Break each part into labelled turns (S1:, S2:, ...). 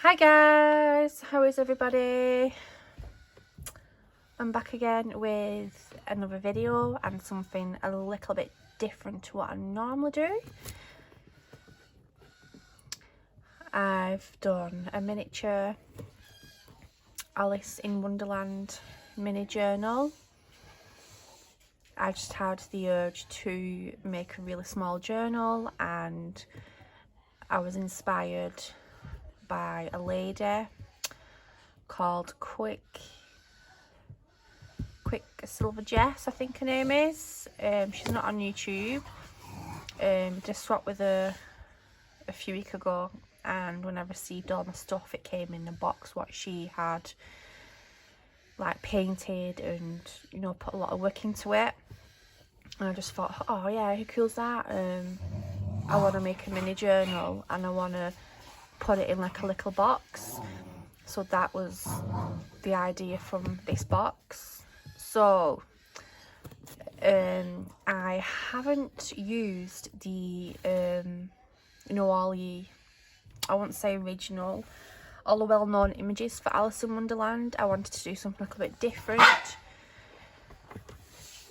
S1: Hi guys, how is everybody? I'm back again with another video and something a little bit different to what I normally do. I've done a miniature Alice in Wonderland mini journal. I just had the urge to make a really small journal, and I was inspired by a lady called Quickdraw Jess, I think her name is. She's not on YouTube. Just swapped with her a few weeks ago, and when I received all my stuff, it came in a box what she had like painted and, you know, put a lot of work into it. And I just thought, oh yeah, how cool is that? I want to make a mini journal and I want to put it in like a little box. So that was the idea from this box. So I haven't used the you know, all the, I won't say original, all the well-known images for Alice in Wonderland. I wanted to do something a little bit different.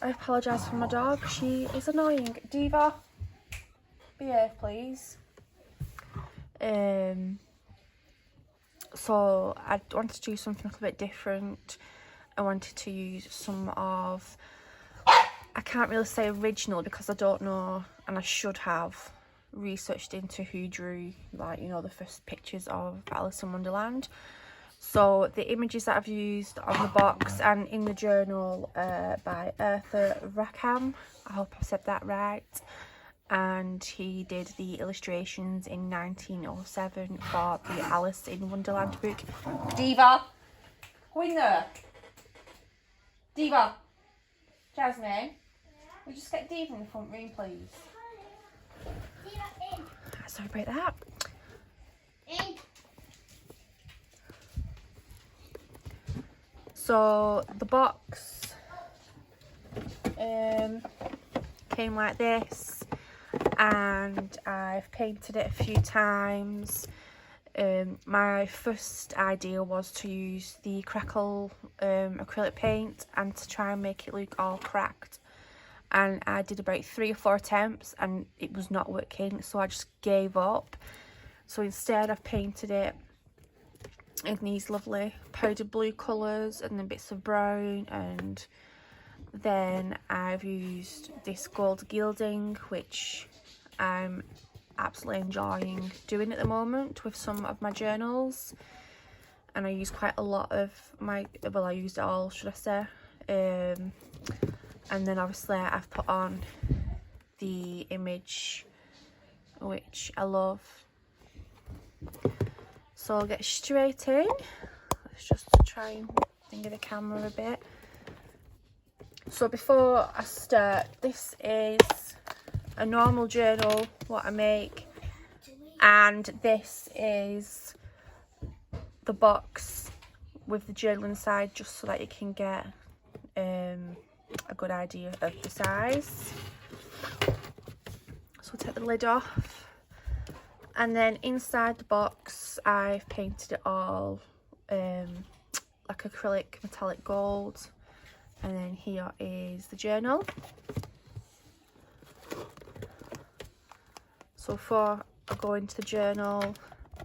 S1: I apologise for my dog, she is annoying. Diva, behave please. So I wanted to do something a little bit different. I wanted to use some of, I can't really say original because I don't know, and I should have researched into who drew, like, you know, the first pictures of Alice in Wonderland. So the images that I've used on the box and in the journal by Arthur Rackham, I hope I said that right, and he did the illustrations in 1907 for the Alice in Wonderland book. Diva, go in there. Diva, Jasmine, we just get Diva in the front room, please.
S2: Diva in.
S1: Sorry about that.
S2: In.
S1: So the box came like this, and I've painted it a few times. My first idea was to use the crackle acrylic paint and to try and make it look all cracked, and I did about 3 or 4 attempts and it was not working, so I just gave up. So instead I've painted it in these lovely powder blue colours and then bits of brown, and then I've used this gold gilding, which I'm absolutely enjoying doing at the moment with some of my journals. And I use quite a lot of my, well, I used it all, should I say. And then obviously I've put on the image, which I love. So I'll get straight in. Let's just try and think of the camera a bit. So before I start, this is a normal journal, what I make, and this is the box with the journal inside, just so that you can get a good idea of the size. So we'll take the lid off, and then inside the box I've painted it all like acrylic metallic gold, and then here is the journal. So before I go into the journal,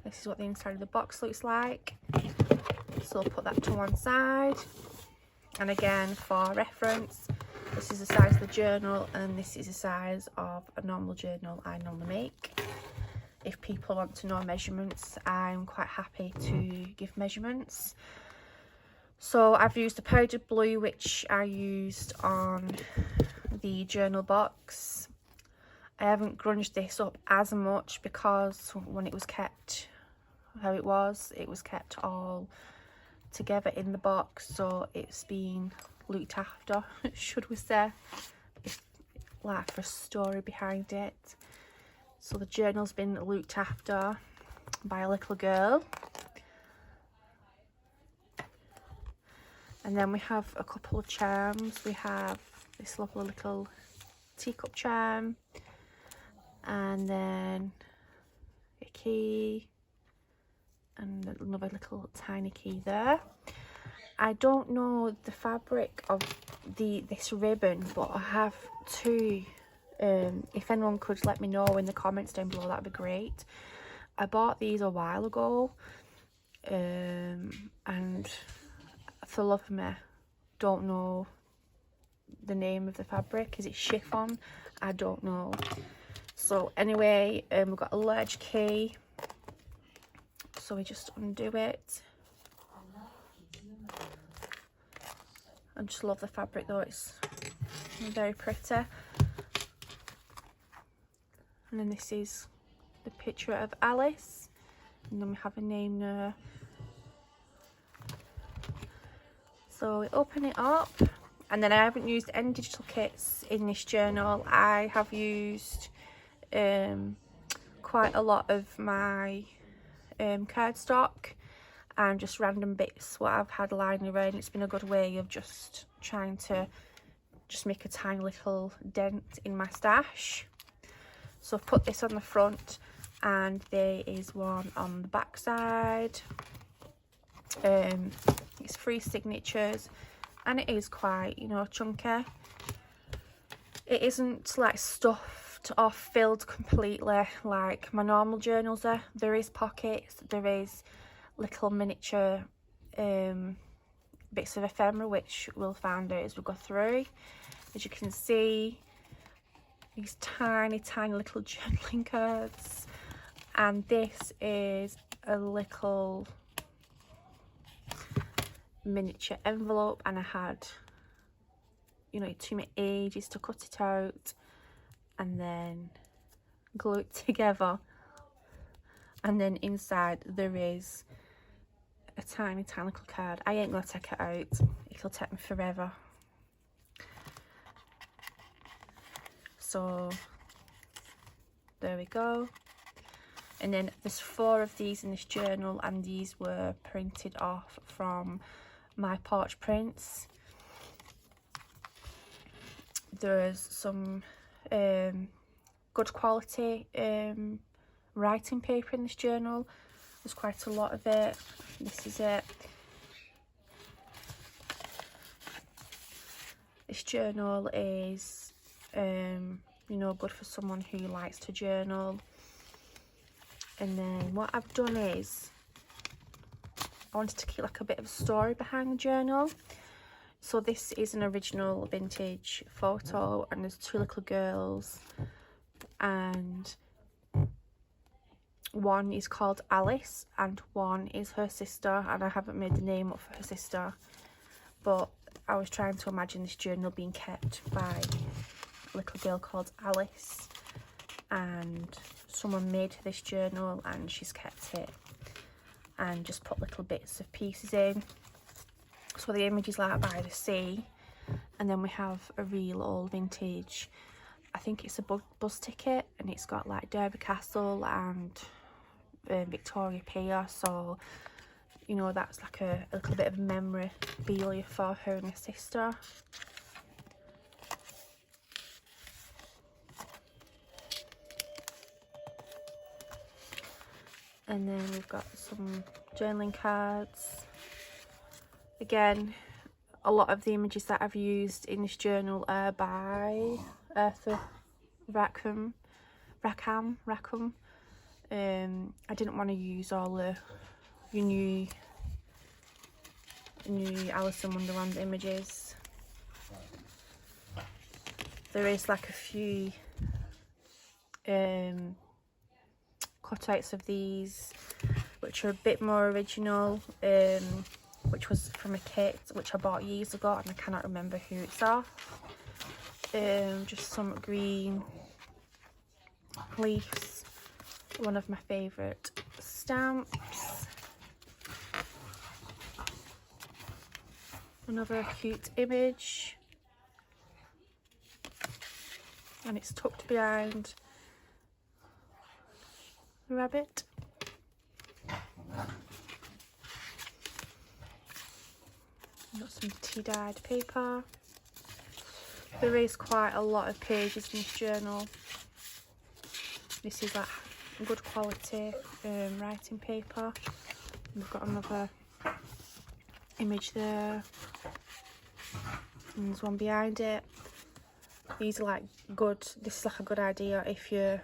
S1: this is what the inside of the box looks like. So I'll put that to one side, and again for reference, this is the size of the journal and this is the size of a normal journal I normally make. If people want to know measurements, I'm quite happy to give measurements. So I've used the powder blue, which I used on the journal box. I haven't grunged this up as much because when it was kept how it was kept all together in the box, so it's been looked after, should we say, like for a story behind it. So the journal's been looked after by a little girl. And then we have a couple of charms. We have this lovely little teacup charm, and then a key, and another little tiny key there. I don't know the fabric of this ribbon, but I have two. If anyone could let me know in the comments down below, that'd be great. I bought these a while ago, and for the love of me, don't know the name of the fabric. Is it chiffon? I don't know. So anyway, we've got a large key, so we just undo it. I just love the fabric though, it's very pretty. And then this is the picture of Alice, and then we have a name there. So we open it up, and then I haven't used any digital kits in this journal. I have used quite a lot of my cardstock and just random bits what I've had lying around. It's been a good way of just trying to just make a tiny little dent in my stash. So I've put this on the front, and there is one on the back side. It's 3 signatures, and it is quite, you know, chunky. It isn't like stuffed or filled completely like my normal journals are. There is pockets, there is little miniature bits of ephemera, which we'll find out as we go through. As you can see, these tiny little journaling cards, and this is a little miniature envelope, and I had, you know, it took me ages to cut it out and then glue it together, and then inside there is a tiny little card. I ain't gonna take it out, it'll take me forever. So there we go. And then there's 4 of these in this journal, and these were printed off from my porch prints. There's some good quality writing paper in this journal. There's quite a lot of it. This is it. This journal is you know, good for someone who likes to journal. And then what I've done is I wanted to keep like a bit of a story behind the journal. So this is an original vintage photo, and there's 2 little girls, and one is called Alice and one is her sister, and I haven't made the name up for her sister, but I was trying to imagine this journal being kept by a little girl called Alice, and someone made this journal and she's kept it and just put little bits of pieces in. So the image is like by the sea, and then we have a real old vintage, I think it's a bus ticket, and it's got like Derby Castle and Victoria Pier, so you know that's like a little bit of memorabilia for her and her sister. And then we've got some journaling cards. Again, a lot of the images that I've used in this journal are by Arthur Rackham. I didn't want to use all the new Alice in Wonderland images. There is like a few cutouts of these which are a bit more original, which was from a kit which I bought years ago, and I cannot remember who it's off. Just some green leaves, one of my favourite stamps. Another cute image, and it's tucked behind the rabbit. Got some tea-dyed paper. There is quite a lot of pages in this journal. This is like good quality writing paper. We've got another image there, and there's one behind it. These are like good, this is like a good idea if you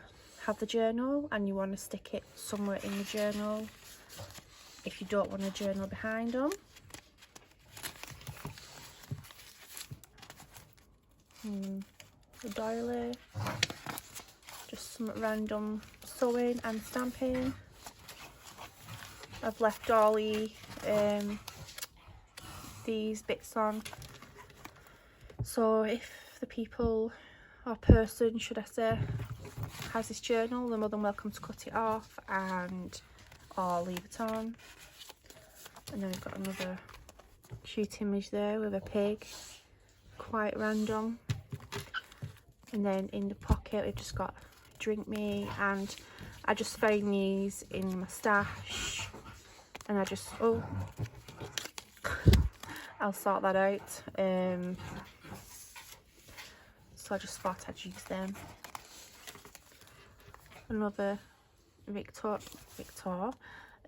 S1: have the journal and you want to stick it somewhere in the journal, if you don't want a journal behind them. The doily, just some random sewing and stamping. I've left all these bits on, so if the people or person, should I say, has this journal, they're more than welcome to cut it off and or leave it on. And then we've got another cute image there with a pig, quite random. And then in the pocket we've just got drink me, and I just found these in my stash, and I just, oh, I'll sort that out. So I just thought I'd use them. Another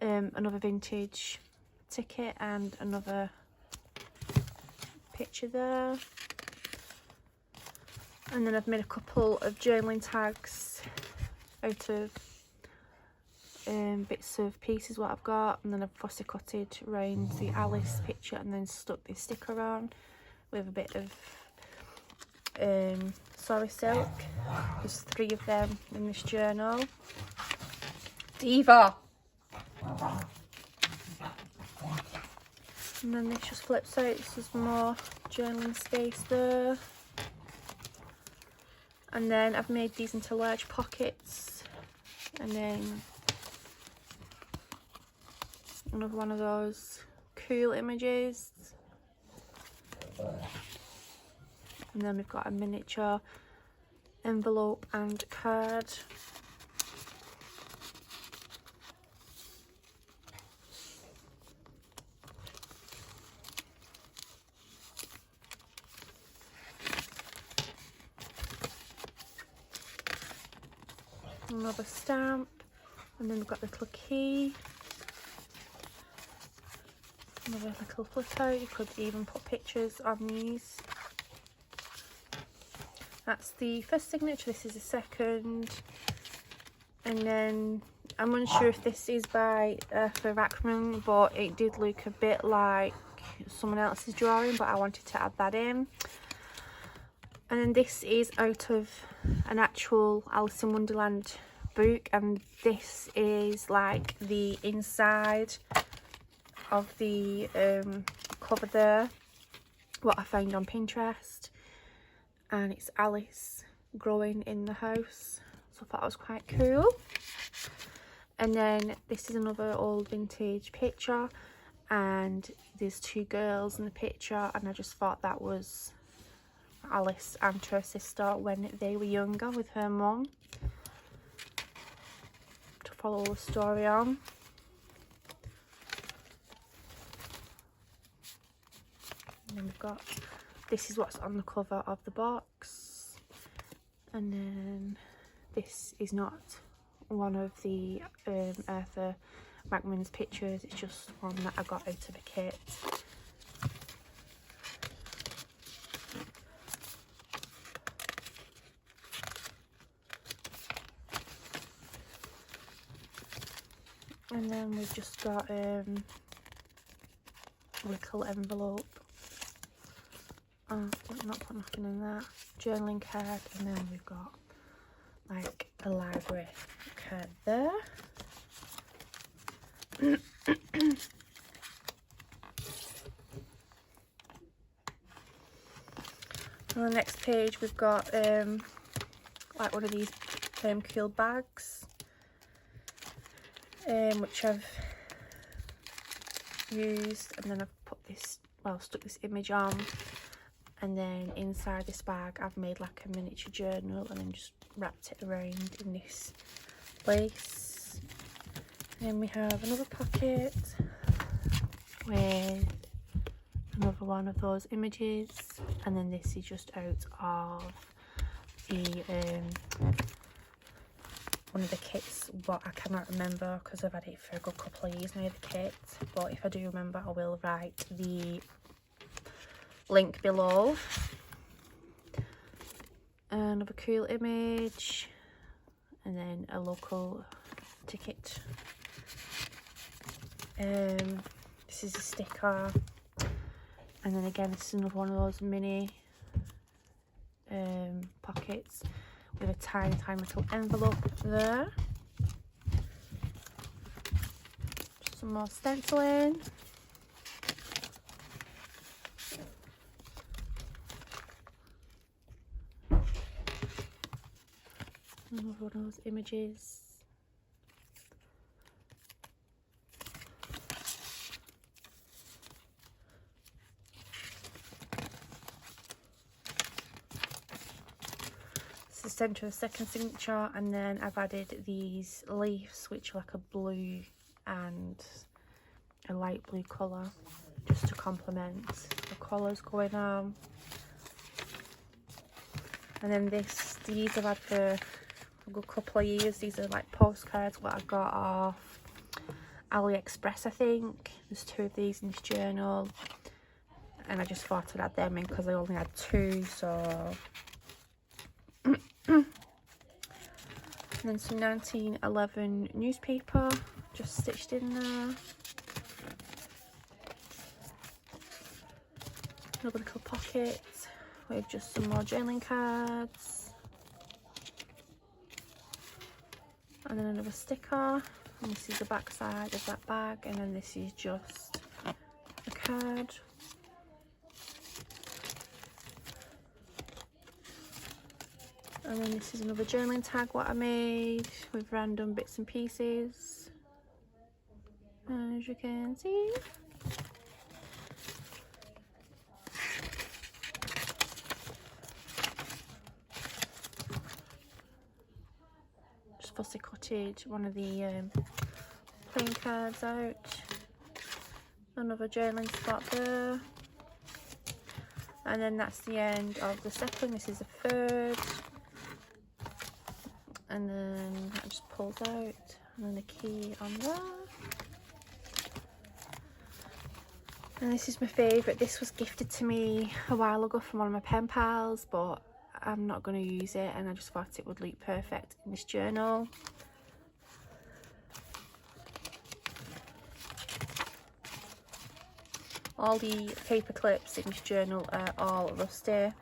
S1: another vintage ticket and another picture there. And then I've made a couple of journaling tags out of bits of pieces what I've got, and then I've fussy cutted around the Alice picture and then stuck this sticker on with a bit of sorry silk. There's 3 of them in this journal. Diva! And then this just flips out, this is more journaling space there. And then I've made these into large pockets, and then another one of those cool images. And then we've got a miniature envelope and card. Another stamp, and then we've got the little key. Another little flip out, you could even put pictures on these. That's the first signature, this is the second. And then I'm unsure if this is by Arthur Rackham, but it did look a bit like someone else's drawing, but I wanted to add that in. And then this is out of an actual Alice in Wonderland book, and this is like the inside of the cover there, what I found on Pinterest, and it's Alice growing in the house, so I thought that was quite cool. And then this is another old vintage picture, and there's 2 girls in the picture, and I just thought that was Alice and her sister when they were younger with her mum, to follow the story on. And then we've got, this is what's on the cover of the box, and then this is not one of the Arthur Rackham's pictures, it's just one that I got out of a kit. And then we've just got a little envelope. I'm not putting nothing in that. Journaling card, and then we've got like a library card there. On the next page we've got like one of these cool bags, which I've used, and then I've put this, well, stuck this image on, and then inside this bag I've made like a miniature journal and then just wrapped it around in this lace. And then we have another pocket with another one of those images, and then this is just out of the one of the kits, but I cannot remember because I've had it for a good couple of years now, the kit. But if I do remember, I will write the link below. Another cool image, and then a local ticket. This is a sticker, and then again this is another one of those mini pockets with a tiny little envelope there. Some more stenciling. Another one of those images. The centre of the second signature, and then I've added these leaves which are like a blue and a light blue colour just to complement the colours going on. And then these I've had for a good couple of years. These are like postcards what I got off AliExpress, I think. There's 2 of these in this journal, and I just thought I'd add them in because I only had 2, so. And then some 1911 newspaper just stitched in there. Another little pocket with just some more journaling cards. And then another sticker. And this is the back side of that bag. And then this is just a card. And then this is another journaling tag what I made with random bits and pieces, as you can see. Just fussy cutted one of the playing cards out. Another journaling spot there. And then that's the end of the second. This is the third. And then that just pulls out, and then the key on there. And this is my favourite. This was gifted to me a while ago from one of my pen pals, but I'm not going to use it, and I just thought it would look perfect in this journal. All the paper clips in this journal are all rusty.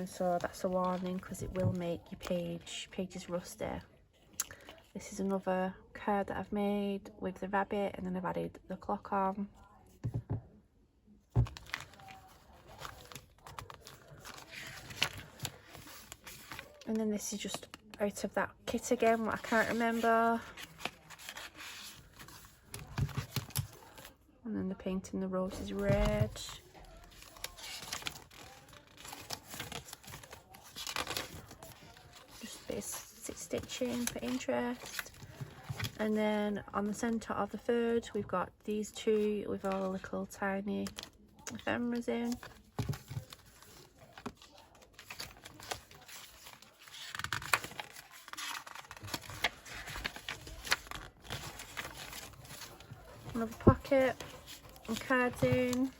S1: So that's a warning because it will make your pages rusty. This is another card that I've made with the rabbit, and then I've added the clock on. And then this is just out of that kit again, what I can't remember. And then the painting the rose is red. Stitching for interest. And then on the centre of the third we've got these 2 with all the little tiny ephemeras in. Another pocket and cards in.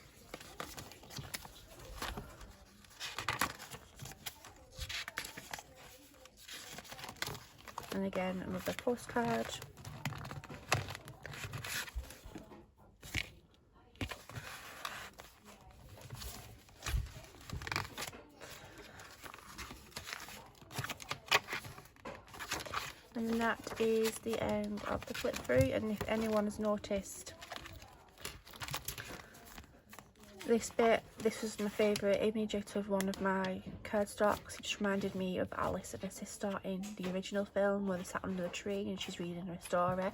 S1: And again another postcard. And that is the end of the flip through. And if anyone has noticed this bit, this was my favourite image out of one of my cardstocks. It just reminded me of Alice and her sister in the original film where they sat under a tree and she's reading her story.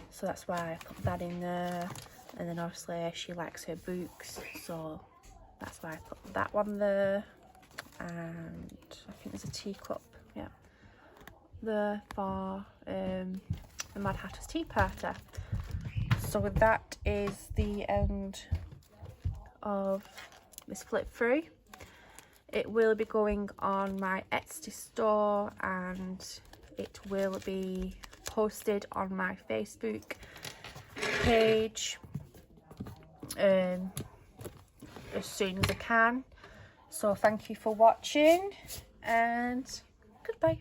S1: So that's why I put that in there. And then obviously she likes her books, so that's why I put that one there. And I think there's a teacup, yeah, there for the Mad Hatter's Tea Party. So that is the end of this flip through. It will be going on my Etsy store and it will be posted on my Facebook page as soon as I can. So thank you for watching and goodbye.